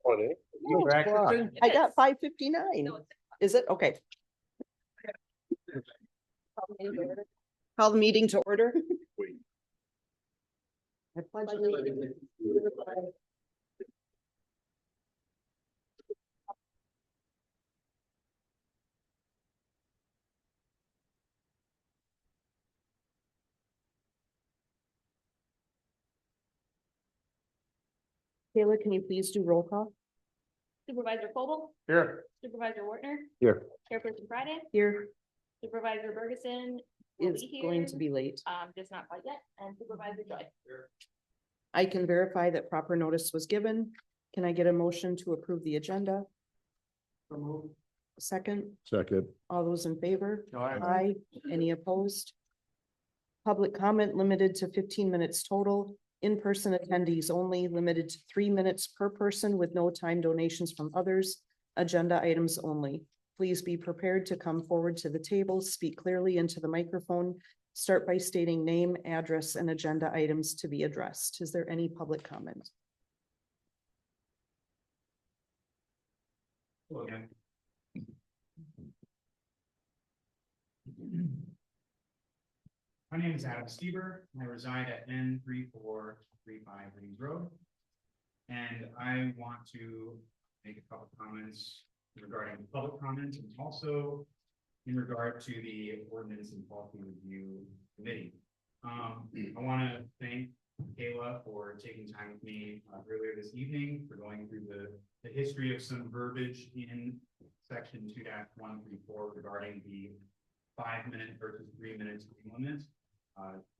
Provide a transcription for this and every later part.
I got 5:59. Is it? Okay. Call the meeting to order. I pledge allegiance to the flag. Taylor, can you please do roll call? Supervisor Fogel, Here. Supervisor Wartner, Here. Chairperson Friday, Here Supervisor Bergeson will is be here, going to be late. just not quite yet, and Supervisor Joy. I can verify that proper notice was given. Can I get a motion to approve the agenda? Second, Second. all those in favor? Aye. Aye. Any opposed? Public comment limited to 15 minutes total. In-person attendees only, limited to 3 minutes per person with no time donations from others. Agenda items only. Please be prepared to come forward to the table, speak clearly into the microphone. Start by stating name, address, and agenda items to be addressed. Is there any public comment? My name is Adam Stieber. I reside at N3435 Reeves Road. And I want to make a couple comments regarding public comment and also in regard to the Ordinance and Policy Review Committee. I want to thank Kayla for taking time with me earlier this evening for going through the history of some verbiage in section 2-134 regarding the 5-minute versus 3-minute time limit.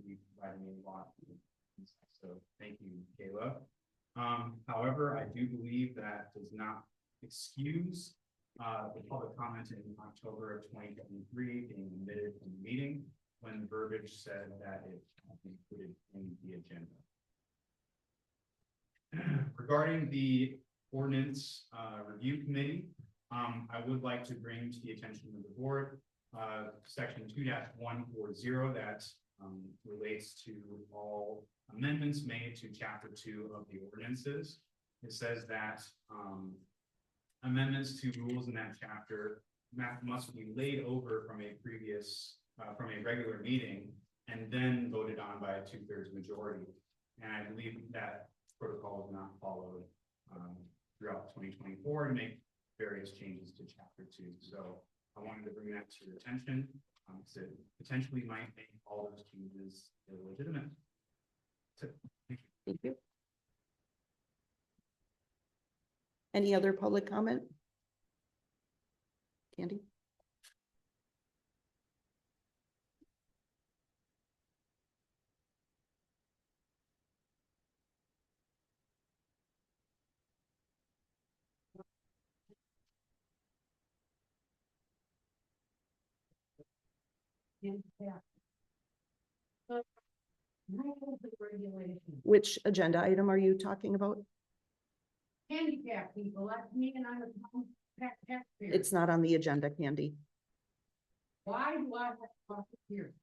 You provided me a lot. So thank you, Kayla. However, I do believe that does not excuse the public comment in October of 2023 being omitted from the meeting when the verbiage said that it be included in the agenda. Regarding the Ordinance Review Committee, I would like to bring to the attention of the board section 2-140 that relates to all amendments made to chapter 2 of the ordinances. It says that amendments to rules in that chapter must be laid over from a previous from a regular meeting and then voted on by a 2/3 majority. And I believe that protocol is not followed throughout 2024 to make various changes to chapter 2. So I wanted to bring that to your attention. So it potentially might make all those changes illegitimate. So, thank you. Thank you. Any other public comment? Candy? Which agenda item are you talking about? Handicap people, like me, and I'm a taxpayer. It's not on the agenda, Candy. Why do I have to talk here?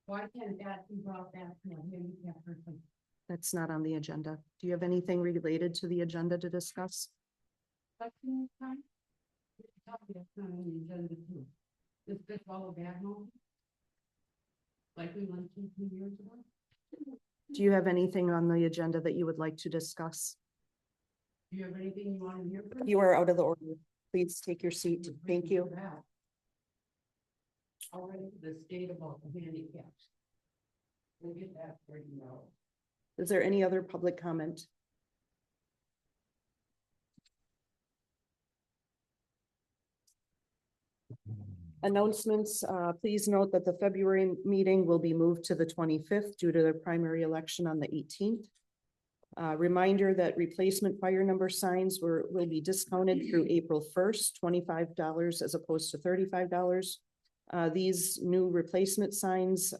Why can't that be brought back to a handicap person? That's not on the agenda. Do you have anything related to the agenda to discuss? Question time? Tell me that's not on the agenda too. Is this all a bad moment? Like we went 2 years ago? Do you have anything on the agenda that you would like to discuss? Do you have anything you want to hear from? You are out of the order. Please take your seat. Thank you. Already the state about the handicaps. We'll get that for you now. Is there any other public comment? Announcements, please note that the February meeting will be moved to the 25th due to the primary election on the 18th. Reminder that replacement fire number signs will be discounted through April 1st, $25 as opposed to $35. These new replacement signs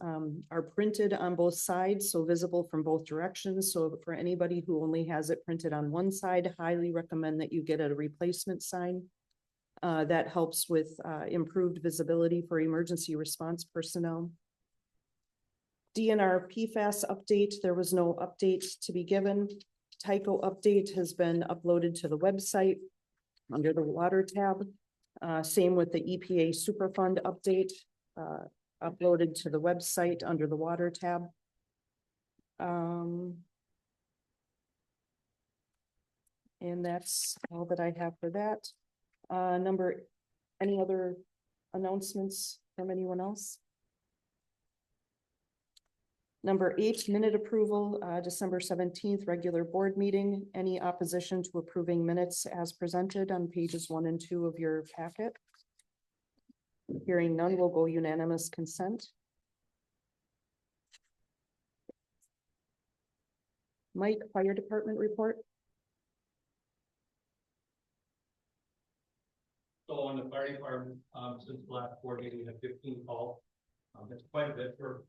are printed on both sides, so visible from both directions. So for anybody who only has it printed on one side, highly recommend that you get a replacement sign. That helps with improved visibility for emergency response personnel. DNR PFAS update, there was no update to be given. Tyco update has been uploaded to the website under the water tab. Same with the EPA Superfund update, uploaded to the website under the water tab. And that's all that I have for that. Any other announcements from anyone else? Number 8, minute approval, December 17th, regular board meeting. Any opposition to approving minutes as presented on pages 1 and 2 of your packet? Hearing none, we'll go unanimous consent. Mike, fire department report. So on the fire department, since the last board meeting, we had 15 calls. That's quite a bit for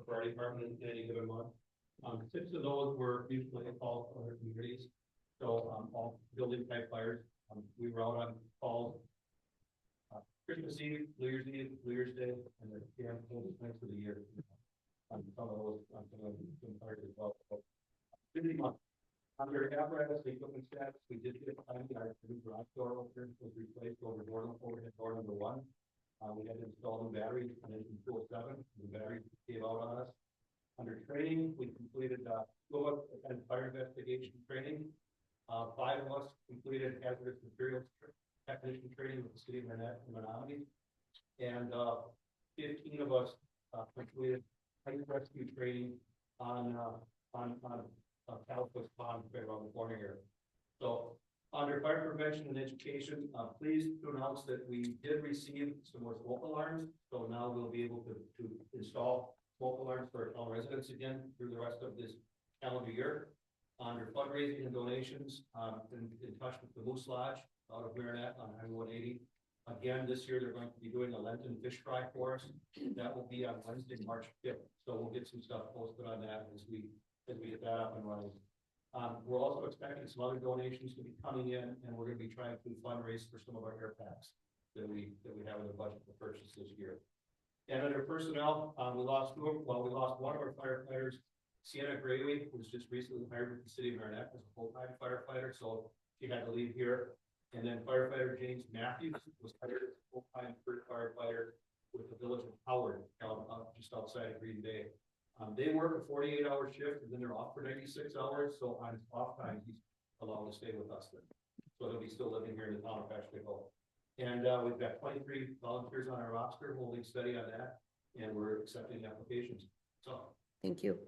our department in any given month. 6 of those were mutually calls for other communities. So all building type fires, we were out on calls. Christmas Eve, New Year's Eve, New Year's Day, and the coldest nights of the year. Some of those, some of them fires as well. So, busy month. Under apparatus equipment stats, we did get finally our new garage door opener was replaced overhead door number 1. We had to install new batteries on engine 207. The batteries gave out on us. Under training, we completed 2 of us and fire investigation training. 5 of us completed hazardous materials technician training with the city of Menominee, and 15 of us completed ice rescue training on California Pond right around the corner here. So under fire prevention and education, pleased to announce that we did receive some more smoke alarms. So now we'll be able to install smoke alarms for our residents again through the rest of this calendar year. Under fundraising and donations, in touch with the Moose Lodge out of Marinette on Highway 180. Again, this year they're going to be doing a Lenten fish fry for us. That will be on Wednesday, March 5th. So we'll get some stuff posted on that as we get that up and running. We're also expecting some other donations to be coming in, and we're going to be trying to fundraise for some of our air packs that we have in the budget for purchase this year. And under personnel, we lost 2 of them. Well, we lost one of our firefighters, Sienna Grayway, who was just recently hired with the city of Marinette as a full-time firefighter, so she had to leave here. And then firefighter James Matthews was hired as a full-time firefighter with the village of Howard, just outside of Green Bay. They work a 48-hour shift, and then they're off for 96 hours. So on his off time, he's allowed to stay with us then. So he'll be still living here in the town of Peshtigo. And we've got 23 volunteers on our roster, holding steady on that, and we're accepting applications. So Thank you.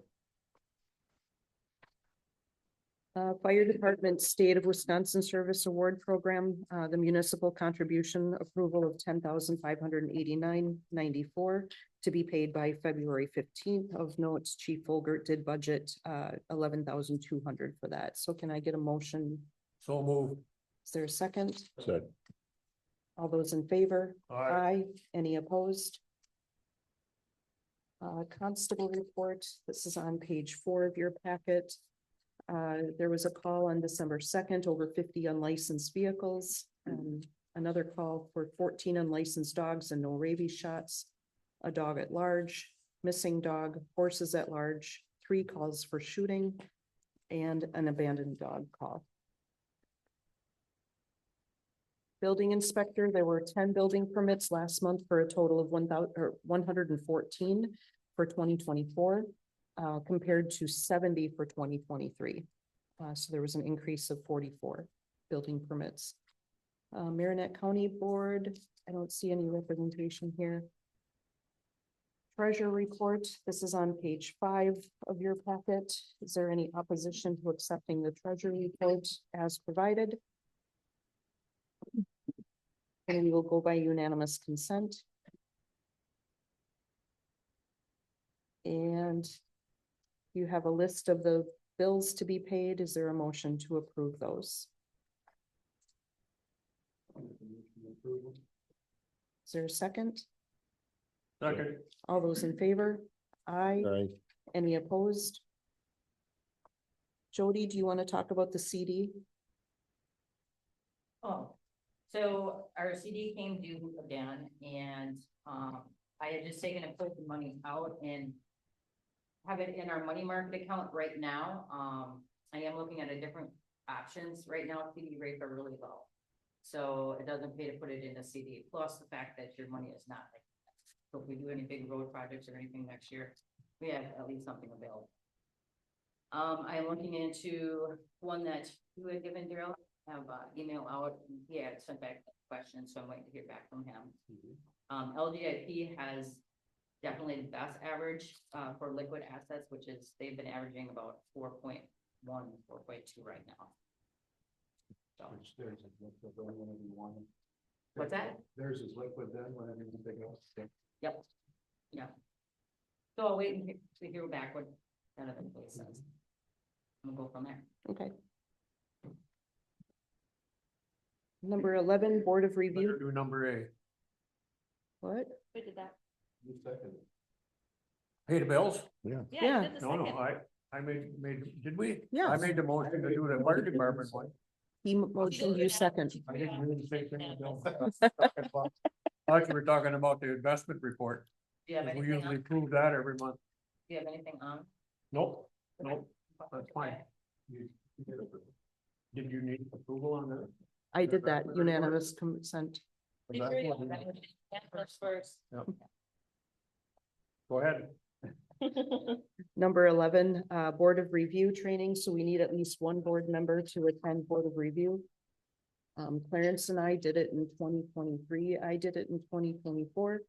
Fire Department State of Wisconsin Service Award Program, the municipal contribution approval of $10,589.94 to be paid by February 15th. Of note, Chief Folgert did budget $11,200 for that. So can I get a motion? So move. Is there a second? Said. All those in favor? Aye. Any opposed? Constable report. This is on page 4 of your packet. There was a call on December 2nd, over 50 unlicensed vehicles. Another call for 14 unlicensed dogs and no rabies shots. A dog at large, missing dog, horses at large, 3 calls for shooting, and an abandoned dog call. Building inspector, there were 10 building permits last month for a total of 114 for 2024. Compared to 70 for 2023. So there was an increase of 44 building permits. Marinette County Board, I don't see any representation here. Treasurer report, this is on page 5 of your packet. Is there any opposition to accepting the treasury report as provided? And we will go by unanimous consent. And you have a list of the bills to be paid. Is there a motion to approve those? Is there a second? Second. All those in favor? Aye. Aye. Any opposed? Jody, do you want to talk about the CD? Oh, so our CD came due again, and I had just taken and pulled the money out and have it in our money market account right now. I am looking at a different options. Right now, CD rates are really low. So it doesn't pay to put it in a CD, plus the fact that your money is not like. So if we do any big road projects or anything next year, we have at least something available. I am looking into one that you had given Daryl, have email out, he had sent back questions, so I'm waiting to hear back from him. LGIP has definitely the best average, for liquid assets, which is, they've been averaging about 4.1, 4.2 right now. So, Which theirs is liquid then whenever you want it. what's that? Theirs is liquid then whenever you pick it up. Yep, yeah. So I'll wait and to hear back what that other place says. We'll go from there. Okay. Number 11, Board of Better Review. do number A. What? We did that. You second it. Pay the bills? Yeah, Yeah. you did the No, second. I made, did we? I Yes. made the motion to do the fire department one. He motioned, you second. I didn't really say anything about thought you were talking about the investment report. Do you have We anything usually on? prove that every month. Do you have anything on? Nope, nope, that's fine. You Did you need approval on that? I did that unanimous consent. Was that one? That's first. Go ahead. Number 11, Board of Review training, so we need at least one board member to attend Board of Review. Clarence and I did it in 2023. I did it in 2024.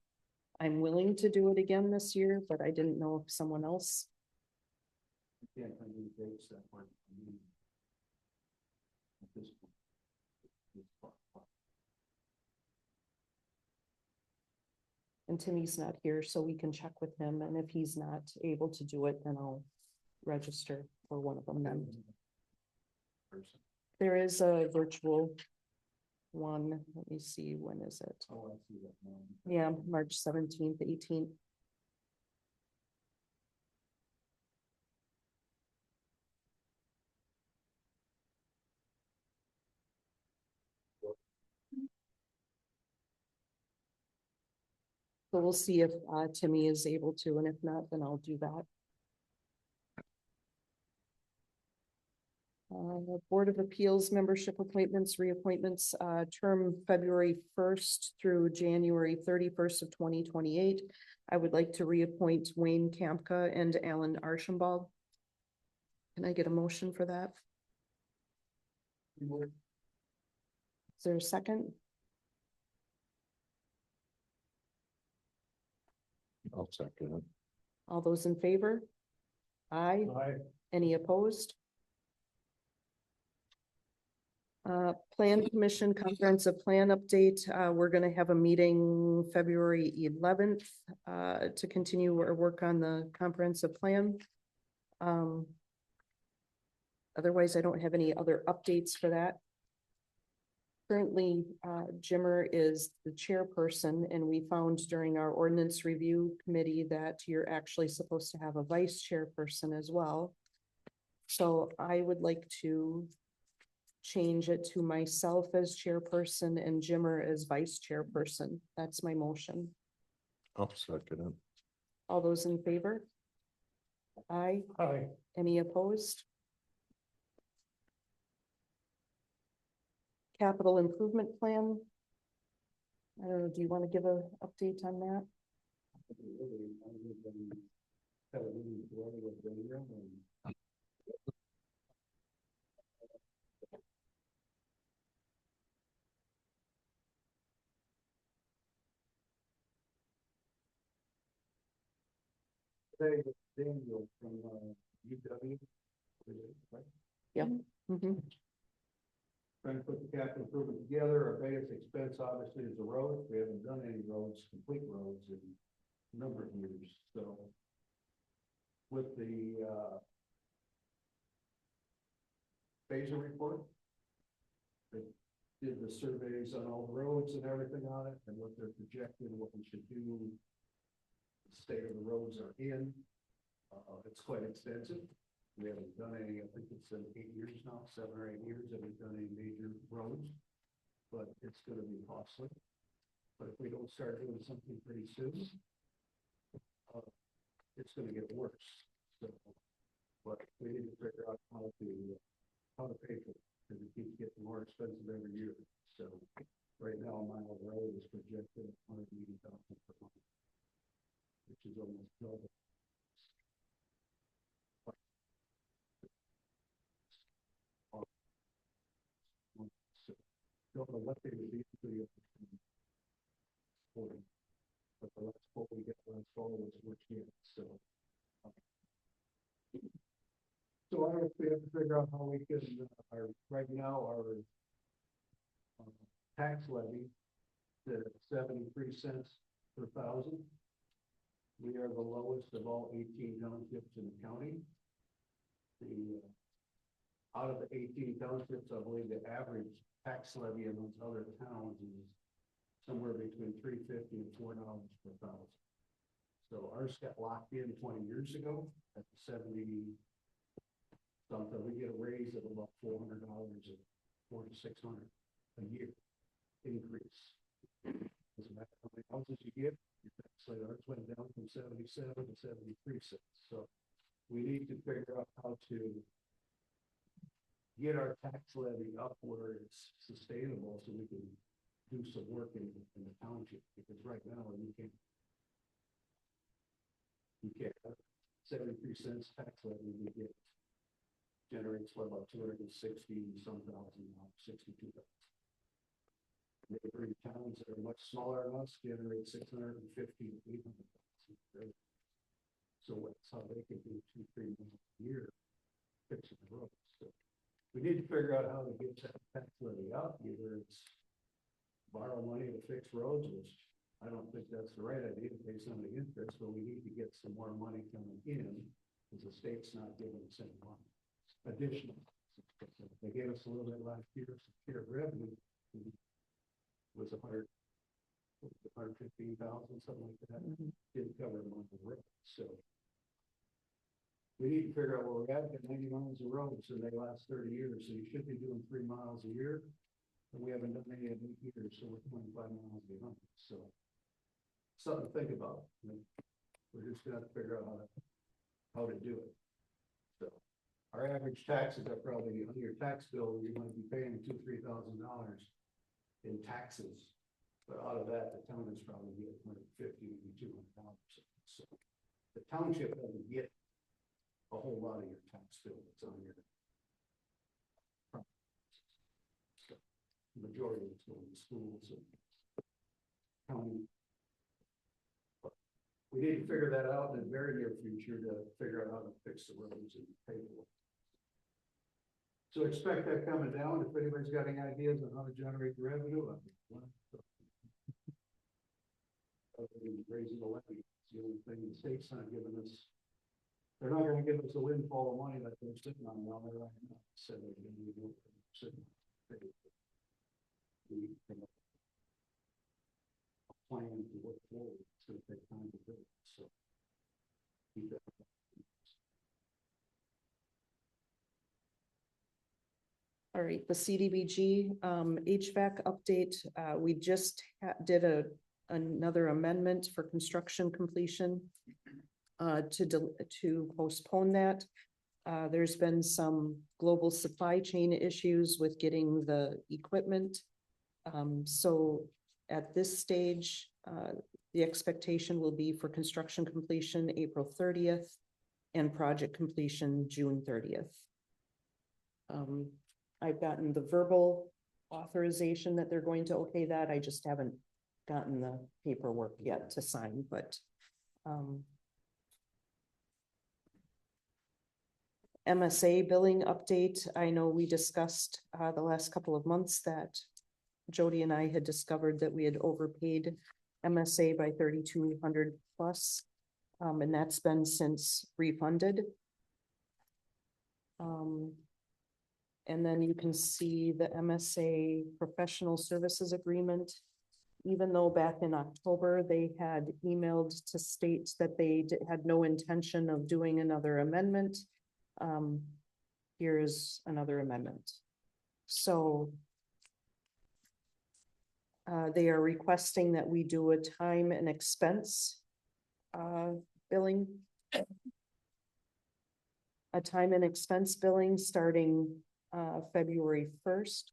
I'm willing to do it again this year, but I didn't know if someone else. can't find any dates that work for me. At this point. And Timmy's not here, so we can check with him, and if he's not able to do it, then I'll register for one of them then. Person. There is a virtual one, let me see, when is it? Oh, I see that now. Yeah, March 17th, 18th. So we'll see if Timmy is able to, and if not, then I'll do that. Board of Appeals membership appointments, reappointments, term February 1st through January 31st of 2028. I would like to reappoint Wayne Kampka and Alan Archambault. Can I get a motion for that? Is there a second? I'll second it. All those in favor? Aye. Aye. Any opposed? Plan Commission Comprehensive Plan Update. We're gonna have a meeting February 11th to continue our work on the comprehensive plan. Otherwise, I don't have any other updates for that. Currently, Jimmer is the chairperson, and we found during our ordinance review committee that you're actually supposed to have a vice chairperson as well. So I would like to change it to myself as chairperson and Jimmer as vice chairperson. That's my motion. I'll second it. All those in favor? Aye. Aye. Any opposed? Capital Improvement Plan. I don't know, do you want to give a update on that? Daniel from UW. Yeah. Mhm. Trying to put the capital improvement together. Our biggest expense obviously is the roads. We haven't done any roads, complete roads in a number of years, so. With the Basil report. They did the surveys on all the roads and everything on it and what they're projecting, what we should do. The state of the roads are in. It's quite extensive. We haven't done any, I think it's been 8 years now, 7 or 8 years that we've done any major roads. But it's gonna be costly. But if we don't start doing something pretty soon, it's gonna get worse. So But we need to figure out how to pay for it, because it keeps getting more expensive every year. So right now, mile road is projected at $180,000 per month, which is almost double. So, don't know what they would be for you. But the last quote we got last fall was which year, so. So I guess we have to figure out how we can, right now, our tax levy is 73 cents per thousand. We are the lowest of all 18 townships in the county. Out of the 18 townships, I believe the average tax levy in those other towns is somewhere between $3.50 and $4 per thousand. So ours got locked in 20 years ago at 70 something. We get a raise of about $400 or $400 to $600 a year increase. Doesn't matter how many houses you get, your tax levy ours went down from 77 to 73 cents. So we need to figure out how to get our tax levy up where it's sustainable, so we can do some work in the township, because right now you can't 73 cents tax levy we get generates what, about 260 some thousand, 62,000. Neighboring towns that are much smaller than us generate 650 to 800,000. So that's how they can do 2-3 million a year fixing the roads. So we need to figure out how to get that tax levy up. Either it's borrow money to fix roads, which I don't think that's the right idea to pay some of the interest, but we need to get some more money coming in, because the state's not giving us any money. Additional, they gave us a little bit last year, share revenue was 115,000, something like that. Didn't cover them on the road, so we need to figure out where we're at. 90 miles of roads, and they last 30 years, so you should be doing 3 miles a year. And we haven't done any in 8 years, so we're 25 miles behind. So something to think about. We're just gonna have to figure out how to do it. So our average taxes are probably on your tax bill, you're going to be paying $2,000 to $3,000 in taxes. But out of that, the town is probably getting $150 to $200. So the township doesn't get a whole lot of your tax bill that's on your majority of it's going to schools and county. But we need to figure that out in the very near future to figure out how to fix the roads and pay for it. So expect that coming down. If anybody's got any ideas on how to generate the revenue, other than raising the levy, it's the only thing the state's not giving us. They're not going to give us a windfall of money that they're sitting on now. They're right now. So they're going to be sitting on. A plan to work forward. It's going to take time to do it. So keep that. All right, the CDBG HVAC update. We just did another amendment for construction completion to postpone that. There's been some global supply chain issues with getting the equipment. So at this stage, the expectation will be for construction completion April 30th and project completion June 30th. I've gotten the verbal authorization that they're going to okay that. I just haven't gotten the paperwork yet to sign, but MSA billing update. I know we discussed the last couple of months that Jody and I had discovered that we had overpaid MSA by 3,200 plus, and that's been since refunded. And then you can see the MSA professional services agreement. Even though back in October, they had emailed to state that they had no intention of doing another amendment. Here's another amendment. So they are requesting that we do a time and expense billing. a time and expense billing starting February 1st.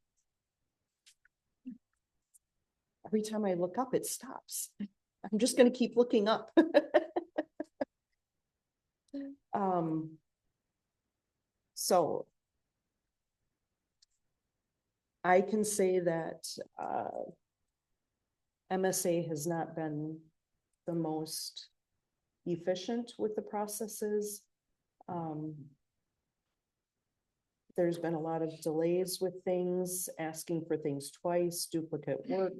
Every time I look up, it stops. I'm just gonna keep looking up. So I can say that MSA has not been the most efficient with the processes. There's been a lot of delays with things, asking for things twice, duplicate work.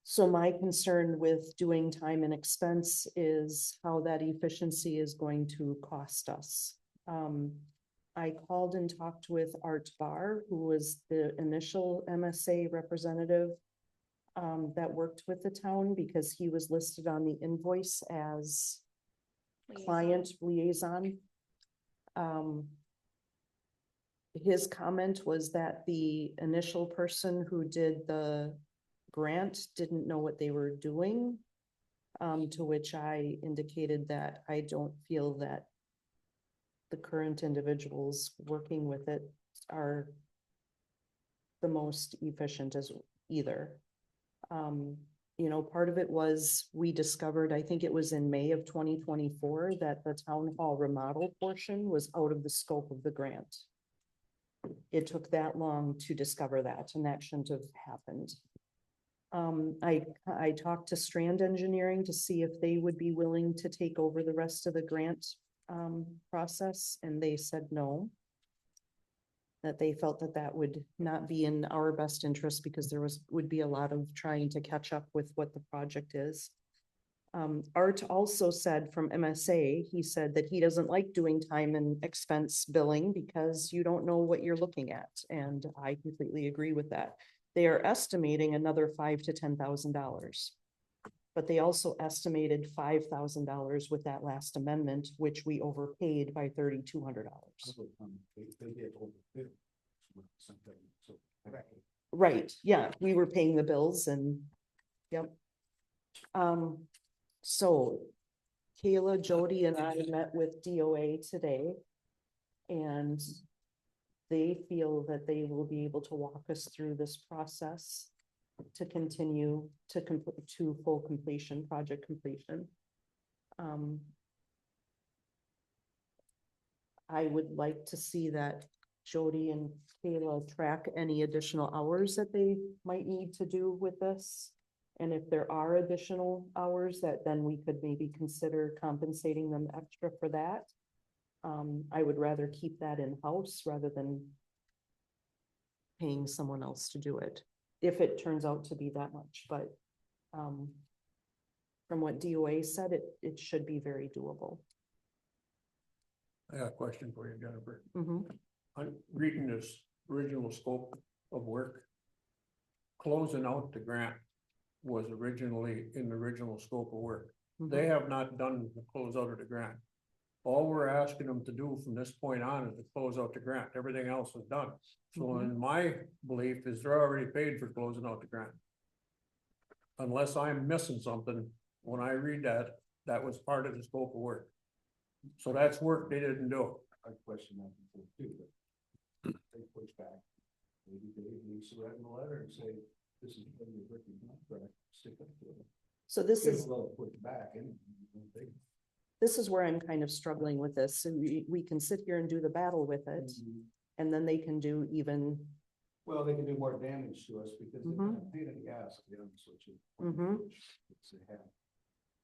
So my concern with doing time and expense is how that efficiency is going to cost us. I called and talked with Art Barr, who was the initial MSA representative that worked with the town, because he was listed on the invoice as client liaison. His comment was that the initial person who did the grant didn't know what they were doing. To which I indicated that I don't feel that the current individuals working with it are the most efficient as either. You know, part of it was we discovered, I think it was in May of 2024, that the town hall remodel portion was out of the scope of the grant. It took that long to discover that, and that shouldn't have happened. I talked to Strand Engineering to see if they would be willing to take over the rest of the grant process, and they said no. That they felt that that would not be in our best interest, because there would be a lot of trying to catch up with what the project is. Art also said from MSA, he said that he doesn't like doing time and expense billing because you don't know what you're looking at, and I completely agree with that. They are estimating another $5,000 to $10,000. But they also estimated $5,000 with that last amendment, which we overpaid by $3,200. Right, yeah, we were paying the bills and, yep. So Kayla, Jody, and I met with DOA today. And they feel that they will be able to walk us through this process to continue to complete to full completion, project completion. I would like to see that Jody and Kayla track any additional hours that they might need to do with this. And if there are additional hours, that then we could maybe consider compensating them extra for that. I would rather keep that in-house rather than paying someone else to do it, if it turns out to be that much, but from what DOA said, it should be very doable. I got a question for you, Jennifer. Mhm. I'm reading this original scope of work. Closing out the grant was originally in the original scope of work. They have not done the closeout of the grant. All we're asking them to do from this point on is to close out the grant. Everything else is done. So in my belief is they're already paid for closing out the grant. Unless I'm missing something, when I read that, that was part of the scope of work. So that's work they didn't do. I question that before too, but they push back. Maybe they needs to write in a letter and say, this is a written contract, stick up to it. So this is, Push back and this is where I'm kind of struggling with this. And we can sit here and do the battle with it, and then they can do even. Well, they can do more damage to us because they're not a pain in the ass, to be honest with you. They have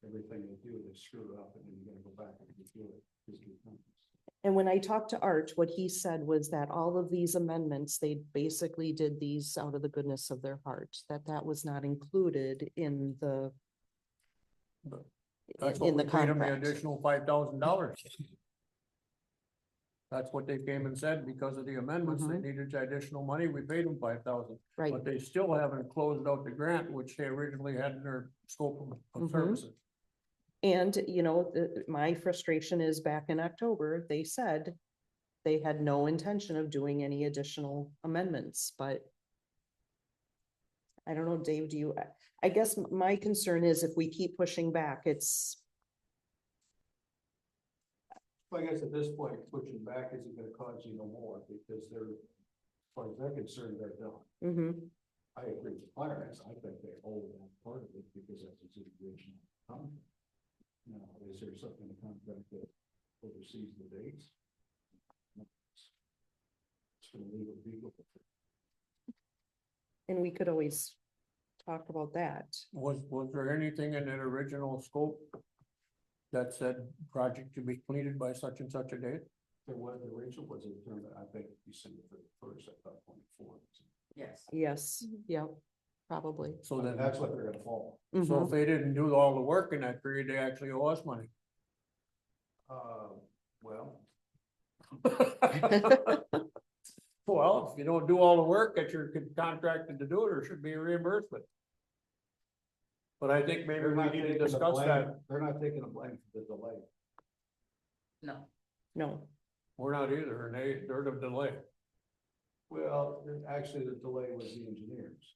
everything they do, they screw it up, and then you're gonna go back and do it. And when I talked to Art, what he said was that all of these amendments, they basically did these out of the goodness of their heart, that was not included in the. That's In what the we paid them the contract. additional $5,000. That's what they came and said, because of the amendments, they needed additional money, we paid them $5,000. Right. But they still haven't closed out the grant, which they originally had in their scope of services. And, you know, my frustration is back in October, they said they had no intention of doing any additional amendments, but I don't know, Dave, I guess my concern is if we keep pushing back, I guess at this point, pushing back isn't gonna cause you no more, because they're, as far as they're concerned, they're done. Mm-hmm. I agree with Clarence, I think they hold that part of it, because that's a situation. Now, is there something in the contract that oversees the dates? It's gonna leave it legal. And we could always talk about that. Was there anything in that original scope that said project to be completed by such and such a date? There was, the Rachel was a term that I think December 31st, I thought 24. Yes. Yes, yeah, probably. So then, That's what they're gonna fall. so Mhm. if they didn't do all the work in that period, they actually owe us money. Well, Well, if you don't do all the work that you're contracted to do, there should be a reimbursement. But I think maybe they're we not need to taking the discuss blame, that. they're not taking the blame for the delay. No. No, We're not either, and they're the delay. Well, actually, the delay was the engineers.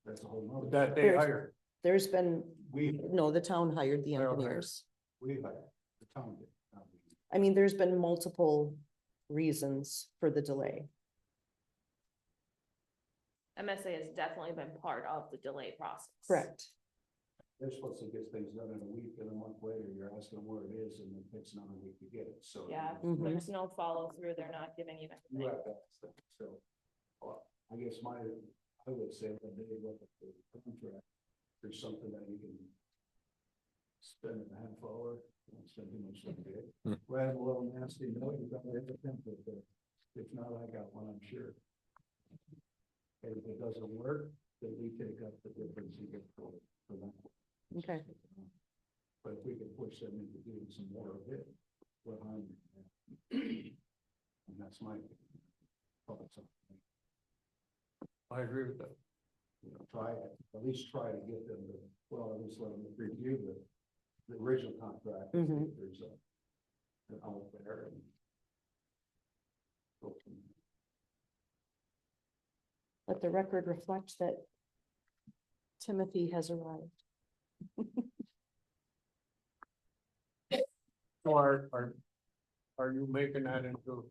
That's a whole nother. That they There's- hired. there's been, We, no, the town hired the They're hired. engineers. we hired, the town did. not we. I mean, there's been multiple reasons for the delay. MSA has definitely been part of the delay process. Correct. They're supposed to get things done in a week, and a month later, you're asking where it is, and it takes another week to get it, so. Yeah, Mhm. there's no follow through, they're not giving you You anything. have that stuff, so. I guess I would say that they look at the contract, there's something that you can spend a half hour, don't spend too much time there. Write a little nasty note, you probably have a template there. If not, I got one, I'm sure. And if it doesn't work, then we take up the difference and get for that. Okay. But if we can push them into doing some more of it, what harm? And that's my thoughts on it. I agree with that. You know, at least try to get them to, well, at least let them review the original contract. and see if there's an out there and. go from there. Let the record reflect that Timothy has arrived. So are you making that into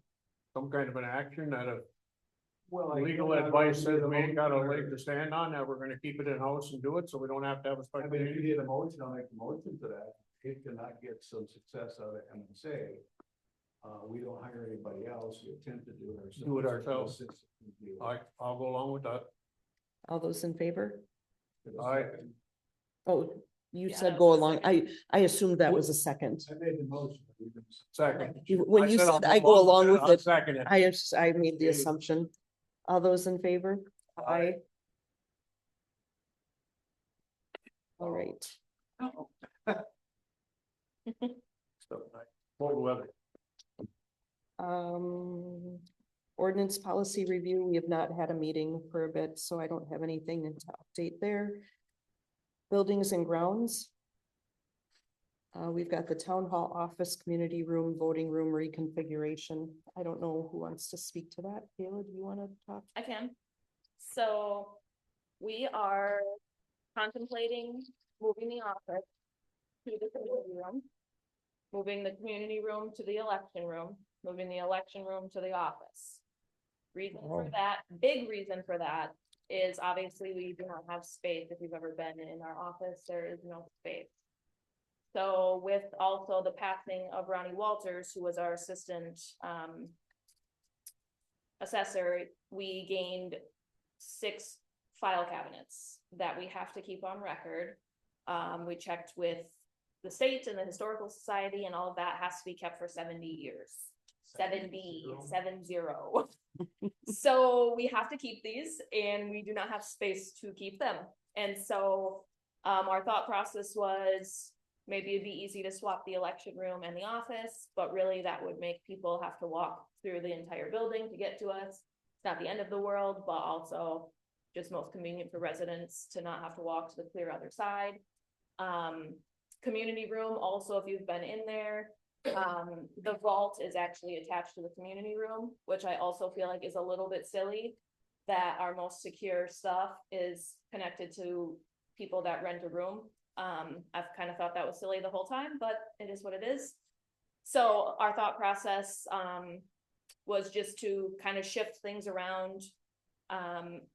some kind of an action that if Well, legal advice says we ain't got a leg to stand on, that we're gonna keep it in-house and do it, so we don't have to have a I special mean, if you meeting? get a motion, I'll make a motion to that. It cannot get some success out of MSA. We don't hire anybody else. We attempt to do it ourselves. Do it ourselves. I'll go along with that. All those in favor? Aye. Oh, you Yeah, said that go was a along. I assumed that was a second. I made the motion. Second. When you I'll said I go along with I'll it, second it. I made the assumption. All those in favor? Aye. All right. Total weather. Ordinance policy review, we have not had a meeting for a bit, so I don't have anything to update there. Buildings and grounds. We've got the town hall office, community room, voting room reconfiguration. I don't know who wants to speak to that. Kayla, do you want to talk? I can. So we are contemplating moving the office to the community room. Moving the community room to the election room, moving the election room to the office. Reason for Oh. that, big reason for that is obviously we do not have space. If you've ever been in our office, there is no space. So with also the passing of Ronnie Walters, who was our assistant assessor, we gained 6 file cabinets that we have to keep on record. We checked with the state and the historical society, and all of that has to be kept for 70 years. 70. So we have to keep these, and we do not have space to keep them. And so our thought process was maybe it'd be easy to swap the election room and the office, but really that would make people have to walk through the entire building to get to us. It's not the end of the world, but also just most convenient for residents to not have to walk to the clear other side. Community room, also, if you've been in there, the vault is actually attached to the community room, which I also feel like is a little bit silly. That our most secure stuff is connected to people that rent a room. I've kind of thought that was silly the whole time, but it is what it is. So our thought process, was just to kind of shift things around.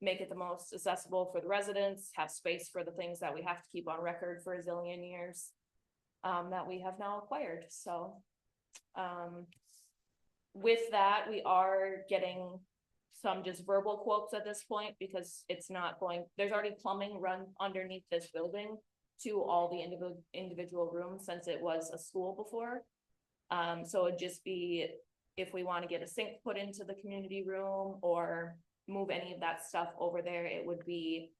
Make it the most accessible for the residents, have space for the things that we have to keep on record for a zillion years. That we have now acquired, so. With that, we are getting some just verbal quotes at this point, because it's not going, there's already plumbing run underneath this building to all the individual rooms, since it was a school before. So it'd just be, if we want to get a sink put into the community room or move any of that stuff over there, it would be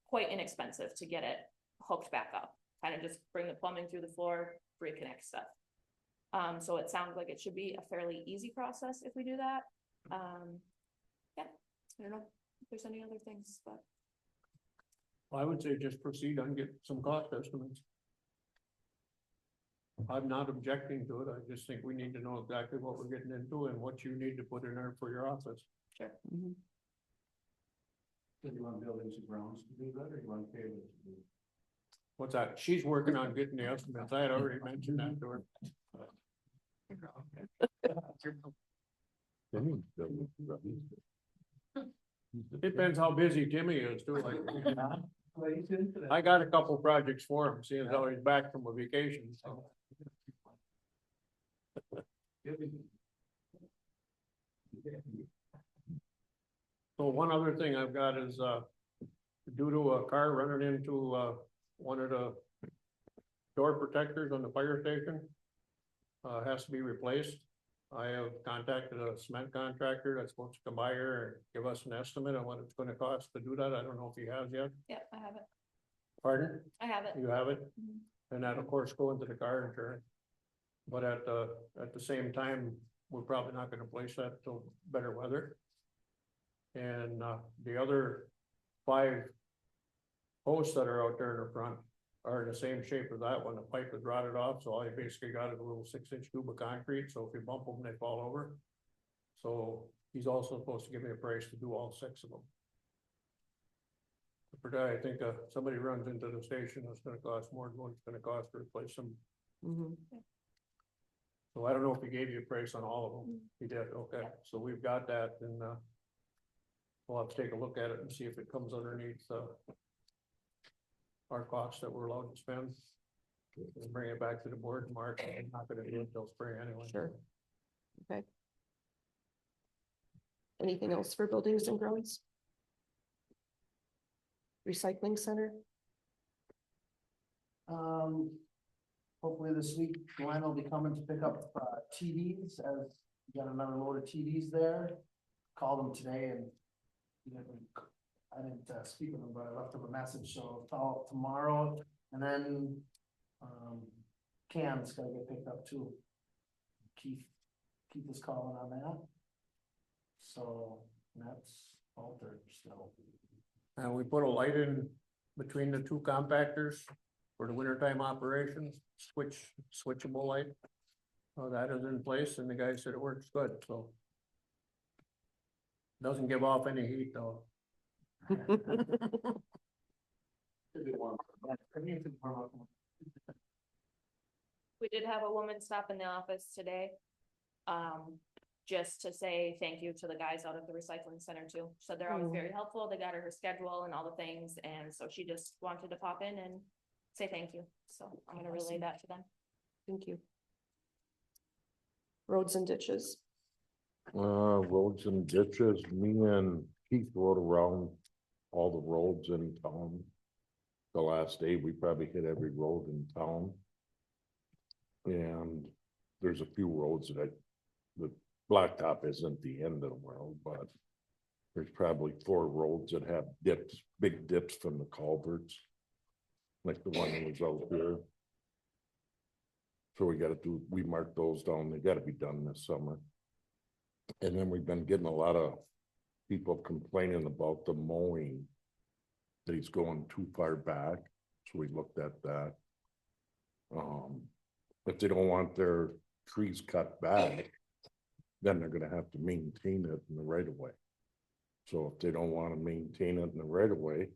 quite inexpensive to get it hooked back up. Kind of just bring the plumbing through the floor, reconnect stuff. So it sounds like it should be a fairly easy process if we do that. Yeah, I don't know if there's any other things, but I would say just proceed and get some cost estimates. I'm not objecting to it, I just think we need to know exactly what we're getting into and what you need to put in there for your office. sure. Mhm. Do you want buildings and grounds to do that, or you want pavers to do it? What's that? She's working on getting the estimates, I had already mentioned that to her. Depends how busy Timmy is too, like. Well, he's into that. I got a couple projects for him, seeing how he's back from a vacation, so. So one other thing I've got is, due to a car running into, one of the door protectors on the fire station, has to be replaced. I have contacted a cement contractor that's supposed to come by here and give us an estimate on what it's gonna cost to do that. I don't know if he has yet. Yeah, I have it. Pardon? I have it. You have it? Mhm. And that, of course, go into the car insurance. But at the same time, we're probably not gonna place that till better weather. And, the other 5 posts that are out there in the front are in the same shape as that one. The pipe is rotted off, so all you basically got is a little 6-inch tube of concrete, so if you bump them, they fall over. So he's also supposed to give me a price to do all 6 of them. I think, somebody runs into the station, it's gonna cost more than what it's gonna cost to replace them. Mhm. So I don't know if he gave you a price on all of them. He did, okay, so we've got that, and, we'll have to take a look at it and see if it comes underneath, our costs that we're allowed to spend. And bring it back to the board in March. I'm not gonna do it till spring anyway. Sure. Okay. Anything else for buildings and grounds? Recycling center? Hopefully this week, Glenn will be coming to pick up, TVs, as we got another load of TVs there. Called him today and I didn't speak with him, but I left him a message, so I'll tomorrow, and then, Cam's gotta get picked up too. Keith is calling on that. So that's altered still. And we put a light in between the 2 compactors for the wintertime operations, switchable light. That is in place, and the guy said it works good, so. Doesn't give off any heat though. We did have a woman stop in the office today. Just to say thank you to the guys out at the recycling center too. So they're always very helpful. They got her schedule and all the things. And so she just wanted to pop in and say thank you. So I'm gonna relay that to them. Thank you. Roads and ditches. Roads and ditches, me and Keith rode around all the roads in town. The last day, we probably hit every road in town. And there's a few roads that the blacktop isn't the end of the world, but there's probably 4 roads that have dips, big dips from the culverts. Like the one that was out there. So we marked those down, they gotta be done this summer. And then we've been getting a lot of people complaining about the mowing. That he's going too far back, so we looked at that. If they don't want their trees cut back, then they're gonna have to maintain it in the right of way. So if they don't wanna maintain it in the right of way,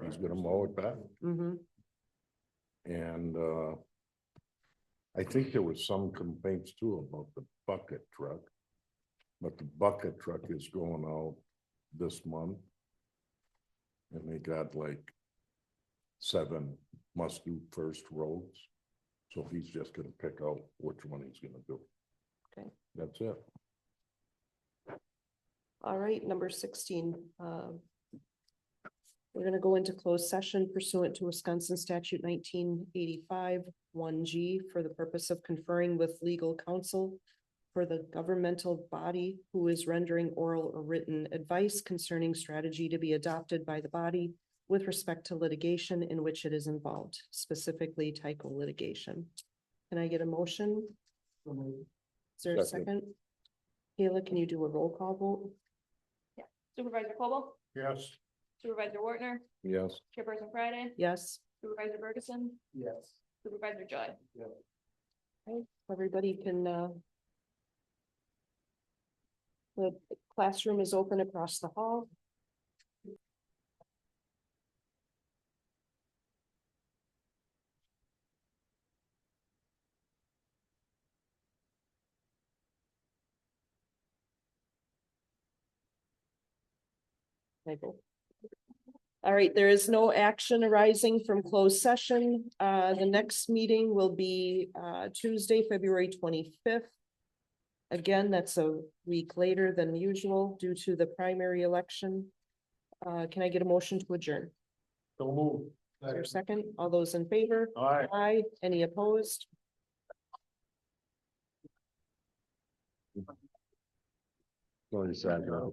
he's gonna mow it back. Mm-hmm. And, I think there was some complaints too about the bucket truck. But the bucket truck is going out this month. And they got like 7 must do first roads. So he's just gonna pick out which one he's gonna do. Okay. That's it. All right, number 16. We're gonna go into closed session pursuant to Wisconsin statute 1985 1G for the purpose of conferring with legal counsel for the governmental body who is rendering oral or written advice concerning strategy to be adopted by the body with respect to litigation in which it is involved, specifically Tyco litigation. Can I get a motion? Is there a Second. second? Kayla, can you do a roll call vote? Supervisor Coble, Yes. Supervisor Wartner, Yes. Chairperson Friday, Yes. Supervisor Ferguson, Yes. Supervisor Joy. Okay, everybody can, the classroom is open across the hall. Michael. All right, there is no action arising from closed session. The next meeting will be Tuesday, February 25th. Again, that's a week later than usual due to the primary election. Can I get a motion to adjourn? So move. Is there a second? All those in favor? Aye. Aye. Any opposed? Sorry, Sandra.